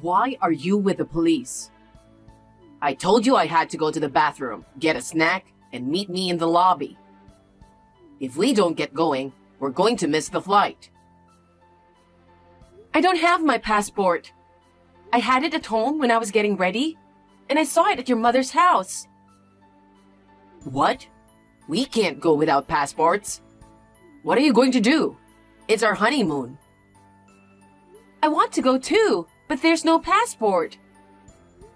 Why are you with the police? I told you I had to go to the bathroom, get a snack, and meet me in the lobby. If we don't get going, we're going to miss the flight. I don't have my passport. I had it at home when I was getting ready, and I saw it at your mother's house. What? We can't go without passports. What are you going to do? It's our honeymoon. I want to go too, but there's no passport.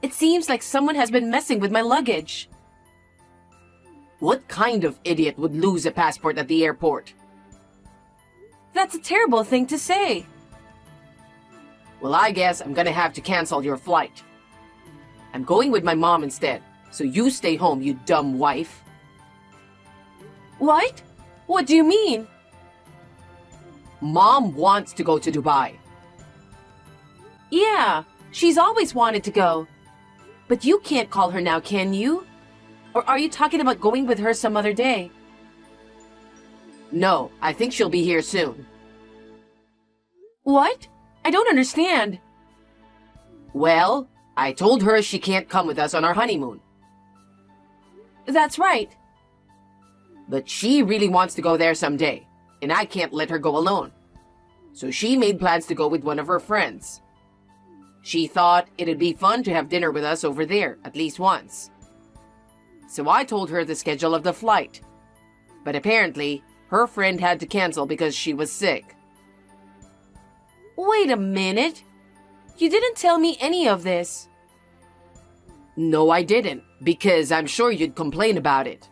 It seems like someone has been messing with my luggage. What kind of idiot would lose a passport at the airport? That's a terrible thing to say. Well, I guess I'm gonna have to cancel your flight. I'm going with my mom instead, so you stay home, you dumb wife. What? What do you mean? Mom wants to go to Dubai. Yeah, she's always wanted to go. But you can't call her now, can you? Or are you talking about going with her some other day? No, I think she'll be here soon. What? I don't understand. Well, I told her she can't come with us on our honeymoon. That's right. But she really wants to go there someday, and I can't let her go alone. So she made plans to go with one of her friends. She thought it'd be fun to have dinner with us over there, at least once. So I told her the schedule of the flight. But apparently, her friend had to cancel because she was sick. Wait a minute. You didn't tell me any of this. No, I didn't, because I'm sure you'd complain about it.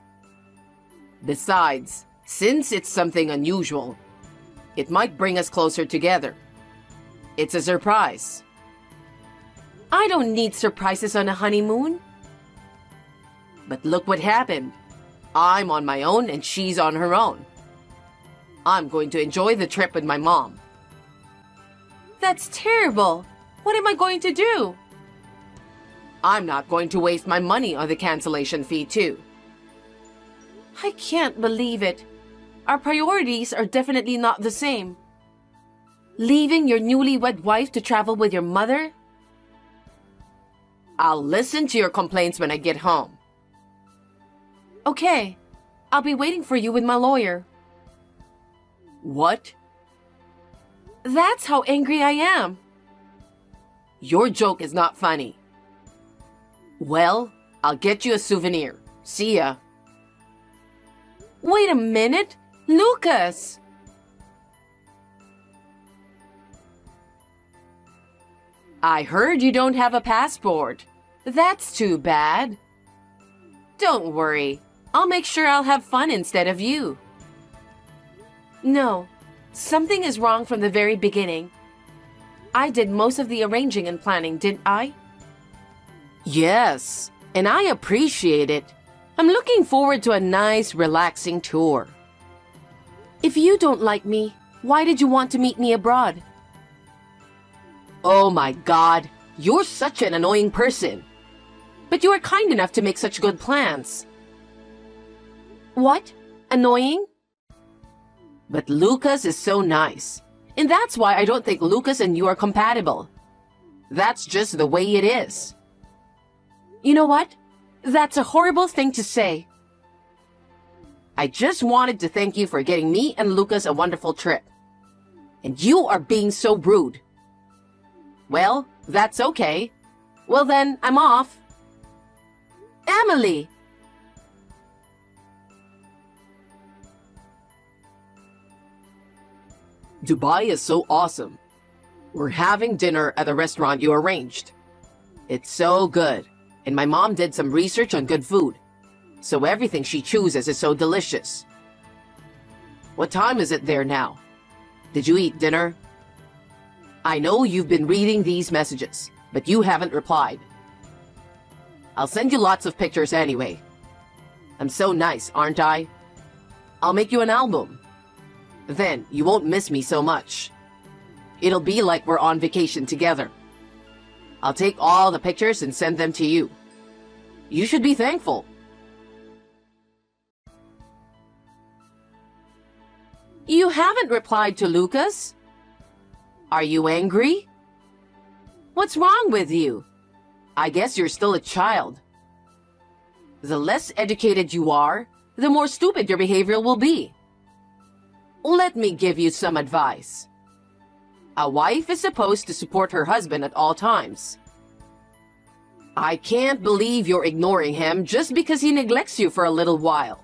Besides, since it's something unusual, it might bring us closer together. It's a surprise. I don't need surprises on a honeymoon. But look what happened. I'm on my own and she's on her own. I'm going to enjoy the trip with my mom. That's terrible. What am I going to do? I'm not going to waste my money on the cancellation fee too. I can't believe it. Our priorities are definitely not the same. Leaving your newlywed wife to travel with your mother? I'll listen to your complaints when I get home. Okay, I'll be waiting for you with my lawyer. What? That's how angry I am. Your joke is not funny. Well, I'll get you a souvenir. See ya. Wait a minute, Lucas! I heard you don't have a passport. That's too bad. Don't worry. I'll make sure I'll have fun instead of you. No, something is wrong from the very beginning. I did most of the arranging and planning, didn't I? Yes, and I appreciate it. I'm looking forward to a nice, relaxing tour. If you don't like me, why did you want to meet me abroad? Oh my God, you're such an annoying person. But you are kind enough to make such good plans. What? Annoying? But Lucas is so nice. And that's why I don't think Lucas and you are compatible. That's just the way it is. You know what? That's a horrible thing to say. I just wanted to thank you for getting me and Lucas a wonderful trip. And you are being so rude. Well, that's okay. Well then, I'm off. Emily! Dubai is so awesome. We're having dinner at a restaurant you arranged. It's so good, and my mom did some research on good food, so everything she chooses is so delicious. What time is it there now? Did you eat dinner? I know you've been reading these messages, but you haven't replied. I'll send you lots of pictures anyway. I'm so nice, aren't I? I'll make you an album. Then you won't miss me so much. It'll be like we're on vacation together. I'll take all the pictures and send them to you. You should be thankful. You haven't replied to Lucas? Are you angry? What's wrong with you? I guess you're still a child. The less educated you are, the more stupid your behavior will be. Let me give you some advice. A wife is supposed to support her husband at all times. I can't believe you're ignoring him just because he neglects you for a little while.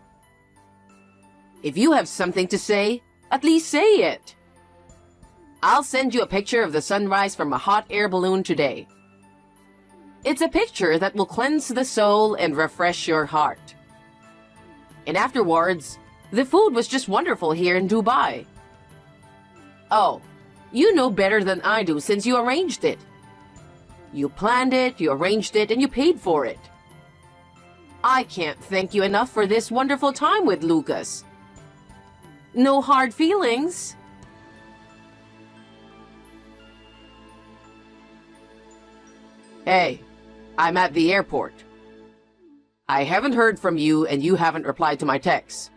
If you have something to say, at least say it. I'll send you a picture of the sunrise from a hot air balloon today. It's a picture that will cleanse the soul and refresh your heart. And afterwards, the food was just wonderful here in Dubai. Oh, you know better than I do since you arranged it. You planned it, you arranged it, and you paid for it. I can't thank you enough for this wonderful time with Lucas. No hard feelings. Hey, I'm at the airport. I haven't heard from you and you haven't replied to my texts.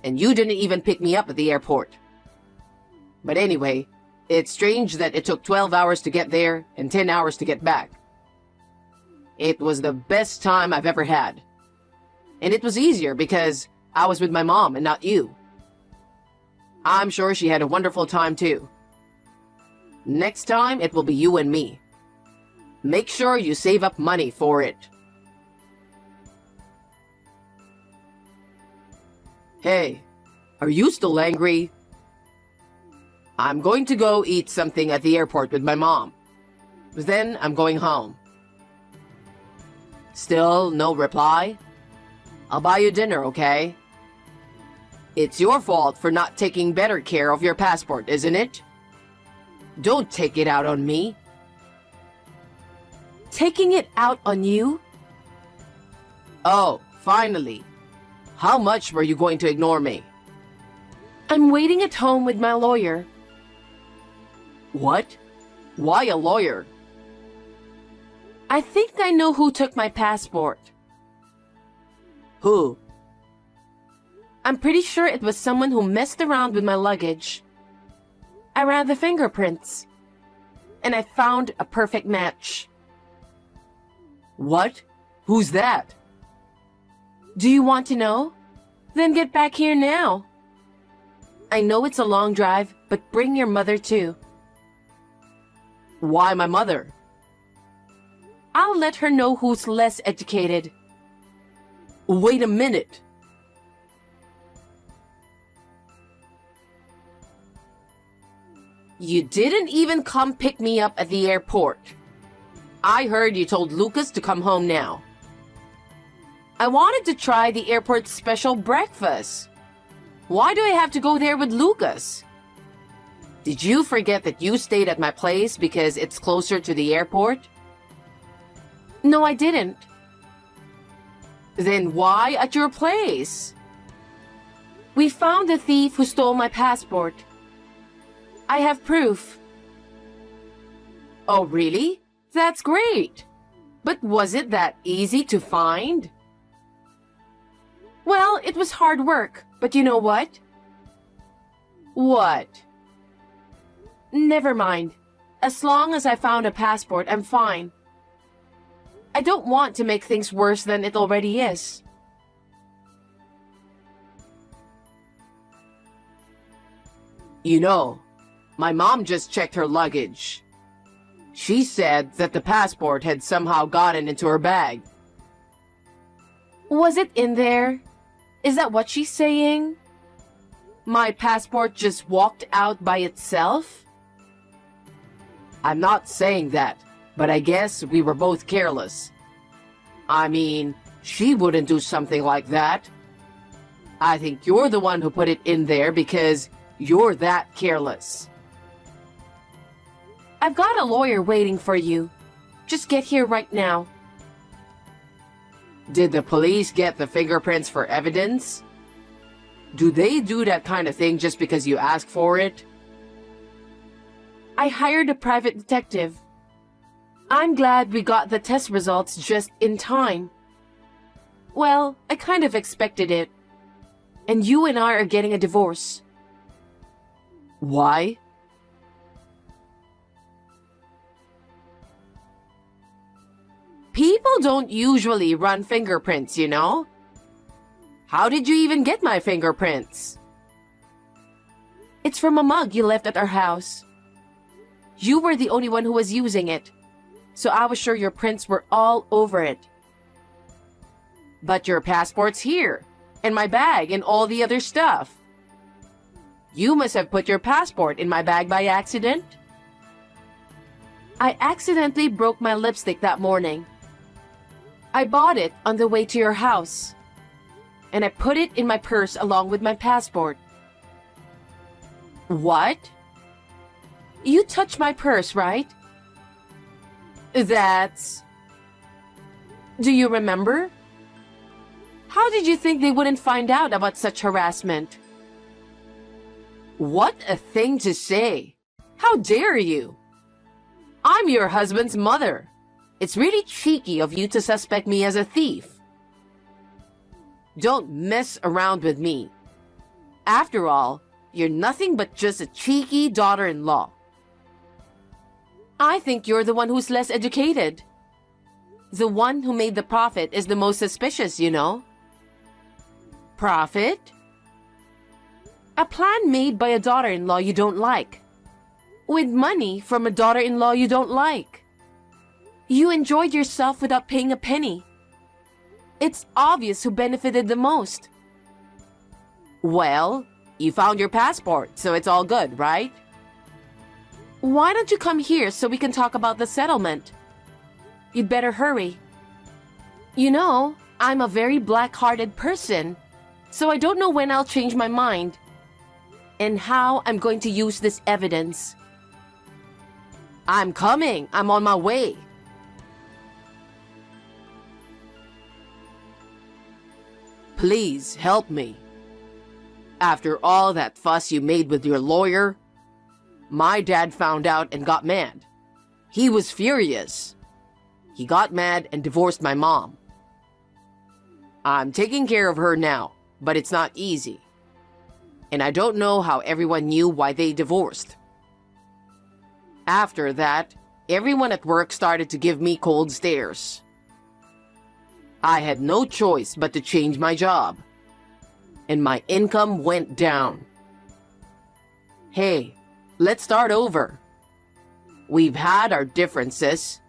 And you didn't even pick me up at the airport. But anyway, it's strange that it took 12 hours to get there and 10 hours to get back. It was the best time I've ever had. And it was easier because I was with my mom and not you. I'm sure she had a wonderful time too. Next time, it will be you and me. Make sure you save up money for it. Hey, are you still angry? I'm going to go eat something at the airport with my mom. Then I'm going home. Still no reply? I'll buy you dinner, okay? It's your fault for not taking better care of your passport, isn't it? Don't take it out on me. Taking it out on you? Oh, finally. How much were you going to ignore me? I'm waiting at home with my lawyer. What? Why a lawyer? I think I know who took my passport. Who? I'm pretty sure it was someone who messed around with my luggage. I ran the fingerprints. And I found a perfect match. What? Who's that? Do you want to know? Then get back here now. I know it's a long drive, but bring your mother too. Why my mother? I'll let her know who's less educated. Wait a minute. You didn't even come pick me up at the airport. I heard you told Lucas to come home now. I wanted to try the airport's special breakfast. Why do I have to go there with Lucas? Did you forget that you stayed at my place because it's closer to the airport? No, I didn't. Then why at your place? We found the thief who stole my passport. I have proof. Oh, really? That's great. But was it that easy to find? Well, it was hard work, but you know what? What? Never mind. As long as I found a passport, I'm fine. I don't want to make things worse than it already is. You know, my mom just checked her luggage. She said that the passport had somehow gotten into her bag. Was it in there? Is that what she's saying? My passport just walked out by itself? I'm not saying that, but I guess we were both careless. I mean, she wouldn't do something like that. I think you're the one who put it in there because you're that careless. I've got a lawyer waiting for you. Just get here right now. Did the police get the fingerprints for evidence? Do they do that kind of thing just because you ask for it? I hired a private detective. I'm glad we got the test results just in time. Well, I kind of expected it. And you and I are getting a divorce. Why? People don't usually run fingerprints, you know? How did you even get my fingerprints? It's from a mug you left at our house. You were the only one who was using it, so I was sure your prints were all over it. But your passport's here, and my bag, and all the other stuff. You must have put your passport in my bag by accident. I accidentally broke my lipstick that morning. I bought it on the way to your house, and I put it in my purse along with my passport. What? You touched my purse, right? That's... Do you remember? How did you think they wouldn't find out about such harassment? What a thing to say! How dare you! I'm your husband's mother. It's really cheeky of you to suspect me as a thief. Don't mess around with me. After all, you're nothing but just a cheeky daughter-in-law. I think you're the one who's less educated. The one who made the profit is the most suspicious, you know. Profit? A plan made by a daughter-in-law you don't like. With money from a daughter-in-law you don't like. You enjoyed yourself without paying a penny. It's obvious who benefited the most. Well, you found your passport, so it's all good, right? Why don't you come here so we can talk about the settlement? You'd better hurry. You know, I'm a very black-hearted person, so I don't know when I'll change my mind and how I'm going to use this evidence. I'm coming. I'm on my way. Please help me. After all that fuss you made with your lawyer, my dad found out and got mad. He was furious. He got mad and divorced my mom. I'm taking care of her now, but it's not easy. And I don't know how everyone knew why they divorced. After that, everyone at work started to give me cold stares. I had no choice but to change my job, and my income went down. Hey, let's start over. We've had our differences.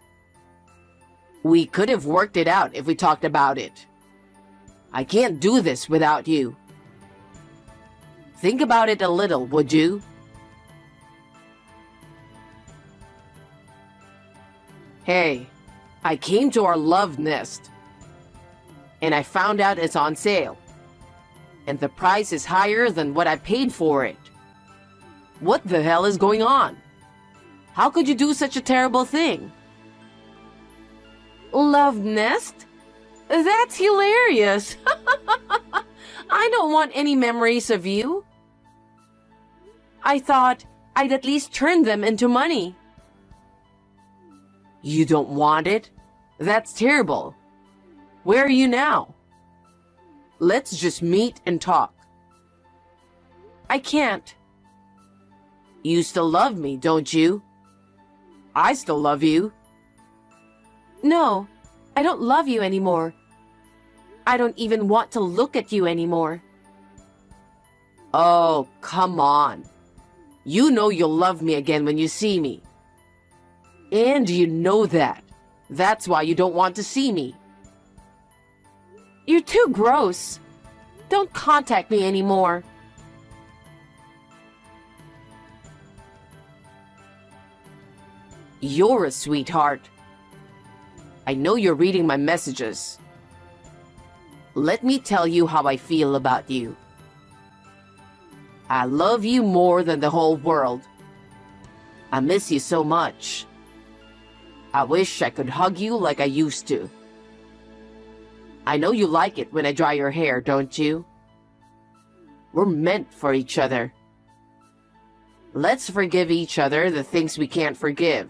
We could have worked it out if we talked about it. I can't do this without you. Think about it a little, would you? Hey, I came to our love nest, and I found out it's on sale, and the price is higher than what I paid for it. What the hell is going on? How could you do such a terrible thing? Love nest? That's hilarious. I don't want any memories of you. I thought I'd at least turn them into money. You don't want it? That's terrible. Where are you now? Let's just meet and talk. I can't. You still love me, don't you? I still love you. No, I don't love you anymore. I don't even want to look at you anymore. Oh, come on. You know you'll love me again when you see me. And you know that. That's why you don't want to see me. You're too gross. Don't contact me anymore. You're a sweetheart. I know you're reading my messages. Let me tell you how I feel about you. I love you more than the whole world. I miss you so much. I wish I could hug you like I used to. I know you like it when I dry your hair, don't you? We're meant for each other. Let's forgive each other the things we can't forgive.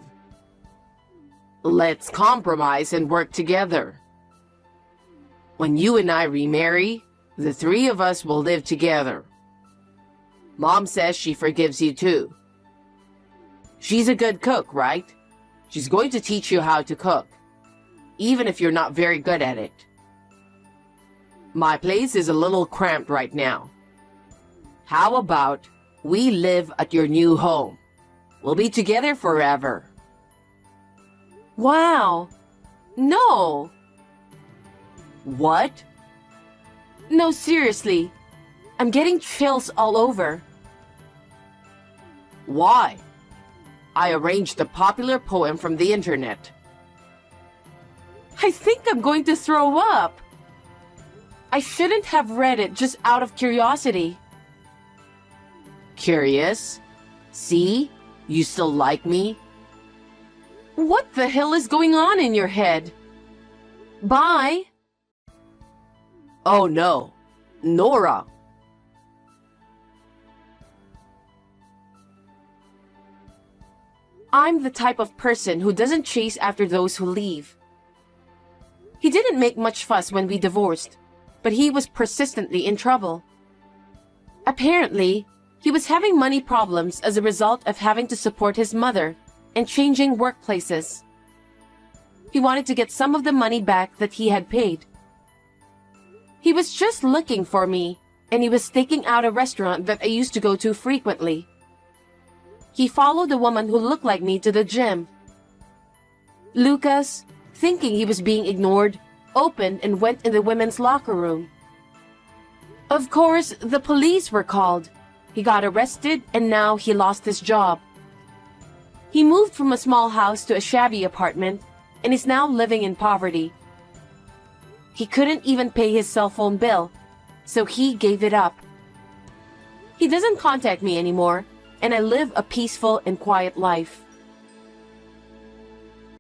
Let's compromise and work together. When you and I remarry, the three of us will live together. Mom says she forgives you too. She's a good cook, right? She's going to teach you how to cook. even if you're not very good at it. My place is a little cramped right now. How about we live at your new home? We'll be together forever. Wow. No. What? No, seriously. I'm getting chills all over. Why? I arranged a popular poem from the internet. I think I'm going to throw up. I shouldn't have read it just out of curiosity. Curious? See? You still like me? What the hell is going on in your head? Bye. Oh no. Nora. I'm the type of person who doesn't chase after those who leave. He didn't make much fuss when we divorced, but he was persistently in trouble. Apparently, he was having money problems as a result of having to support his mother and changing workplaces. He wanted to get some of the money back that he had paid. He was just looking for me, and he was staking out a restaurant that I used to go to frequently. He followed a woman who looked like me to the gym. Lucas, thinking he was being ignored, opened and went in the women's locker room. Of course, the police were called. He got arrested and now he lost his job. He moved from a small house to a shabby apartment and is now living in poverty. He couldn't even pay his cell phone bill, so he gave it up. He doesn't contact me anymore, and I live a peaceful and quiet life.